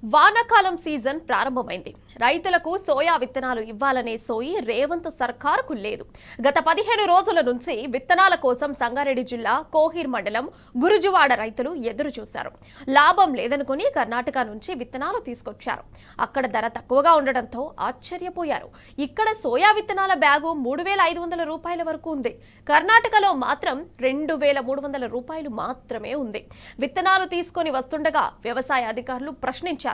వానాకాలం సీజన్ ప్రారంభమైంది. రైతులకు సోయా విత్తనాలు ఇవ్వాలనే సోయి రేవంత్ సర్కారుకు లేదు. గత 15 రోజుల నుంచి విత్తనాల కోసం సంగారెడ్డి జిల్లా కోహిర్ మండలం గురుజువాడ రైతులు ఎదురు చూశారు. లాభం లేదనుకుని కర్ణాటక నుంచి విత్తనాలు తీసుకొచ్చారు. అక్కడ ధర తక్కువగా ఉండడంతో ఆశ్చర్యపోయారు. ఇక్కడ సోయా విత్తనాల బ్యాగు 3,500 రూపాయల వరకు ఉంది. కర్ణాటకలో మాత్రం 2,300 రూపాయలు మాత్రమే ఉంది. విత్తనాలు తీసుకొని వస్తుండగా వ్యవసాయ అధికారులు ప్రశ్నించారు.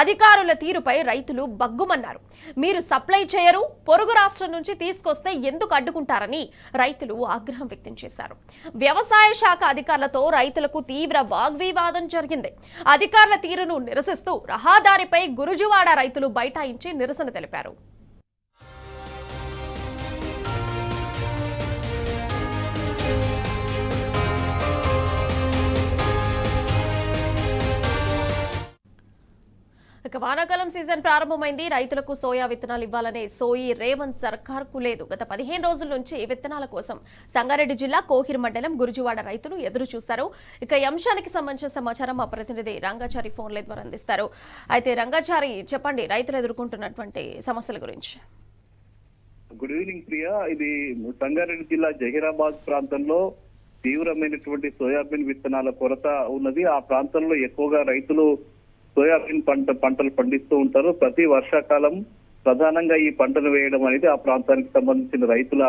అధికారుల తీరుపై రైతులు బగ్గుమన్నారు. మీరు సప్లై చేయరు, పొరుగు రాష్ట్రం నుంచి తీసుకొస్తే ఎందుకు అడ్డుకుంటారని రైతులు ఆగ్రహం వ్యక్తం చేశారు. వ్యవసాయ శాఖ అధికారులతో రైతులకు తీవ్ర వాగ్వివాదం జరిగింది. అధికారుల తీరును నిరసిస్తూ రహదారిపై గురుజువాడ రైతులు బైఠాయించి నిరసన తెలిపారు. వానాకాలం సీజన్ ప్రారంభమైంది. రైతులకు సోయా విత్తనాలు ఇవ్వాలనే సోయి రేవంత్ సర్కార్కు లేదు. గత 15 రోజుల నుంచి విత్తనాల కోసం సంగారెడ్డి జిల్లా కోహిర్ మండలం గురుజువాడ రైతులు ఎదురు చూశారు. ఇక ఈ అంశానికి సంబంధించిన సమాచారం మా ప్రతినిధి రంగాచారి ఫోన్ల ద్వారా అందిస్తారు. అయితే రంగాచారి, చెప్పండి రైతులు ఎదుర్కొంటున్నటువంటి సమస్యల గురించి. Good evening Priya. ఇది సంగారెడ్డి జిల్లా జహీరాబాద్ ప్రాంతంలో తీవ్రమైనటువంటి సోయాబీన్ విత్తనాల కొరత ఉన్నది. ఆ ప్రాంతంలో ఎక్కువగా రైతులు సోయాబీన్ పంటలు పండిస్తూ ఉంటారు. ప్రతి వర్షాకాలం ప్రధానంగా ఈ పంటను వేయడం అనేది ఆ ప్రాంతానికి సంబంధించిన రైతుల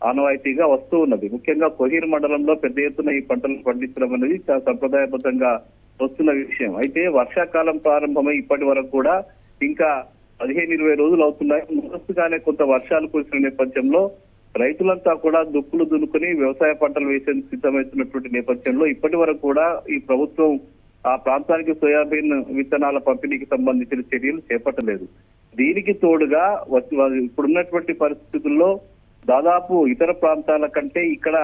ఆనవాయితీగా వస్తూ ఉన్నది. ముఖ్యంగా కోహిర్ మండలంలో పెద్ద ఎత్తున ఈ పంటలు పండించడం అనేది చాలా సంప్రదాయబద్ధంగా వస్తున్న విషయం. అయితే వర్షాకాలం ప్రారంభమై ఇప్పటి వరకు కూడా ఇంకా 15-20 రోజులు అవుతున్నాయి. ముందస్తుగానే కొంత వర్షాలు కురిసిన నేపథ్యంలో రైతులంతా కూడా దుక్కులు దున్నుకుని వ్యవసాయ పంటలు వేసేందుకు సిద్ధమవుతున్నటువంటి నేపథ్యంలో ఇప్పటి వరకు కూడా ఈ ప్రభుత్వం ఆ ప్రాంతానికి సోయాబీన్ విత్తనాల పంపిణీకి సంబంధించిన చర్యలు చేపట్టలేదు. దీనికి తోడుగా ఇప్పుడున్నటువంటి పరిస్థితుల్లో దాదాపు ఇతర ప్రాంతాల కంటే ఇక్కడ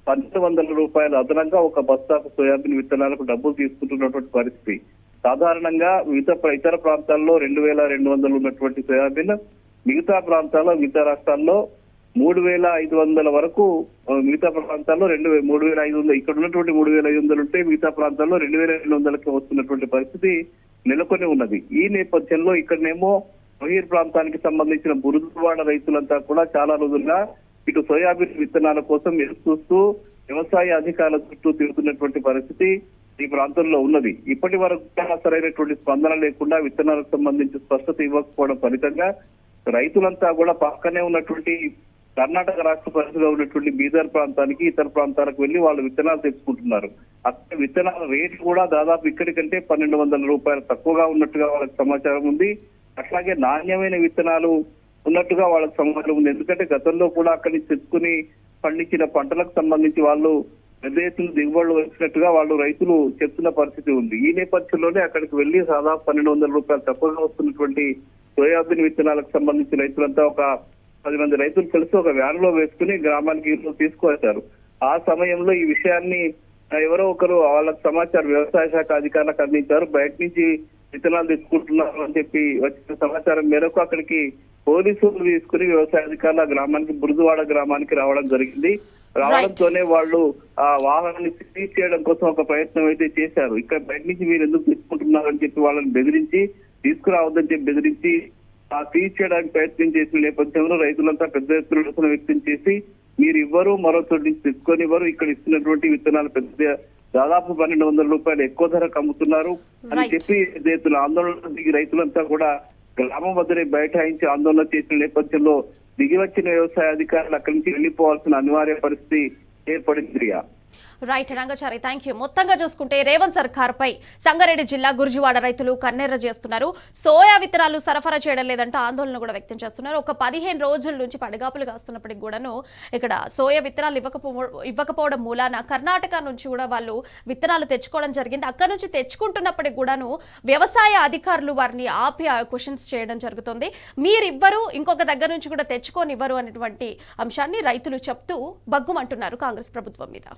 1,200 రూపాయలు అదనంగా ఒక బస్తాకు సోయాబీన్ విత్తనాలకు డబ్బులు తీసుకుంటున్నటువంటి పరిస్థితి. సాధారణంగా ఇతర ప్రాంతాల్లో 2,200 ఉన్నటువంటి సోయాబీన్ మిగతా ప్రాంతాల్లో మిగతా రాష్ట్రాల్లో 3,500 వరకు, మిగతా ప్రాంతాల్లో 3,500, ఇక్కడ ఉన్నటువంటి 3,500 ఉంటే మిగతా ప్రాంతాల్లో 2,200కి వస్తున్నటువంటి పరిస్థితి నెలకొని ఉన్నది. ఈ నేపథ్యంలో ఇక్కడనేమో కోహిర్ ప్రాంతానికి సంబంధించిన గురుజువాడ రైతులంతా కూడా చాలా రోజులుగా ఇటు సోయాబీన్ విత్తనాల కోసం ఎదురు చూస్తూ వ్యవసాయ అధికారుల చుట్టూ తిరుగుతున్నటువంటి పరిస్థితి ఈ ప్రాంతంలో ఉన్నది. ఇప్పటి వరకు సరైనటువంటి స్పందన లేకుండా విత్తనాలకు సంబంధించి స్పష్టత ఇవ్వకపోవడం ఫలితంగా రైతులంతా కూడా పక్కనే ఉన్నటువంటి కర్ణాటక రాష్ట్ర పరిధిలో ఉన్నటువంటి బీదర్ ప్రాంతానికి ఇతర ప్రాంతాలకు వెళ్లి వాళ్ళు విత్తనాలు తెచ్చుకుంటున్నారు. అక్కడ విత్తనాల రేటు కూడా దాదాపు ఇక్కడి కంటే 1,200 రూపాయలు తక్కువగా ఉన్నట్టుగా వాళ్ళకి సమాచారం ఉంది. అట్లాగే నాణ్యమైన విత్తనాలు ఉన్నట్టుగా వాళ్ళకి సమాచారం ఉంది. ఎందుకంటే గతంలో కూడా అక్కడి నుంచి తెచ్చుకుని పండించిన పంటలకు సంబంధించి వాళ్ళు పెద్ద ఎత్తున దిగుబడులు వచ్చినట్టుగా వాళ్ళు రైతులు చెప్తున్న పరిస్థితి ఉంది. ఈ నేపథ్యంలోనే అక్కడికి వెళ్లి దాదాపు 1,200 రూపాయలు తక్కువగా వస్తున్నటువంటి సోయాబీన్ విత్తనాలకు సంబంధించి రైతులంతా ఒక 10 మంది రైతులు కలిసి ఒక వ్యాన్ లో వేసుకుని గ్రామానికి తీసుకువచ్చారు. ఆ సమయంలో ఈ విషయాన్ని ఎవరో ఒకరు వాళ్ళకి సమాచారం వ్యవసాయ శాఖ అధికారులకు అందించారు. బయట నుంచి విత్తనాలు తెచ్చుకుంటున్నారు అని చెప్పి వచ్చిన సమాచారం మేరకు అక్కడికి పోలీసులు తీసుకుని వ్యవసాయ అధికారులు ఆ గ్రామానికి గురుజువాడ గ్రామానికి రావడం జరిగింది. రావడంతోనే వాళ్ళు ఆ వాహనాన్ని సీజ్ చేయడం కోసం ఒక ప్రయత్నం అయితే చేశారు. ఇక్కడ బయట నుంచి మీరు ఎందుకు తెచ్చుకుంటున్నారు అని చెప్పి వాళ్ళని బెదిరించి, తీసుకురావద్దని చెప్పి బెదిరించి సీజ్ చేయడానికి ప్రయత్నం చేసిన నేపథ్యంలో రైతులంతా పెద్ద ఎత్తున నిరసన వ్యక్తం చేసి మీరు ఇవ్వరు, మరో చోటు నుంచి తెచ్చుకొని ఇవ్వరు, ఇక్కడ ఇస్తున్నటువంటి విత్తనాలు దాదాపు 1,200 రూపాయలు ఎక్కువ ధరకు అమ్ముతున్నారు అని చెప్పి పెద్ద ఎత్తున ఆందోళన దిగి రైతులంతా కూడా గ్రామం వద్దనే బైఠాయించి ఆందోళన చేసిన నేపథ్యంలో దిగి వచ్చిన వ్యవసాయ అధికారులు అక్కడి నుంచి వెళ్లిపోవాల్సిన అనివార్య పరిస్థితి ఏర్పడింది. Right Rangachari, thank you. మొత్తంగా చూసుకుంటే రేవంత్ సర్కార్ పై సంగారెడ్డి జిల్లా గురుజువాడ రైతులు కన్నెర్ర చేస్తున్నారు. సోయా విత్తనాలు సరఫరా చేయడం లేదంటూ ఆందోళన కూడా వ్యక్తం చేస్తున్నారు. ఒక 15 రోజుల నుంచి పడిగాపులు కాస్తున్నప్పటికి కూడాను ఇక్కడ సోయా విత్తనాలు ఇవ్వకపోవడం మూలాన కర్ణాటక నుంచి కూడా వాళ్ళు విత్తనాలు తెచ్చుకోవడం జరిగింది. అక్కడ నుంచి తెచ్చుకుంటున్నప్పటికి కూడాను వ్యవసాయ అధికారులు వారిని ఆపి క్వశ్చన్స్ చేయడం జరుగుతుంది. మీరు ఇవ్వరు, ఇంకొక దగ్గర నుంచి కూడా తెచ్చుకొని ఇవ్వరు అనేటువంటి అంశాన్ని రైతులు చెప్తూ బగ్గుమంటున్నారు కాంగ్రెస్ ప్రభుత్వం మీద.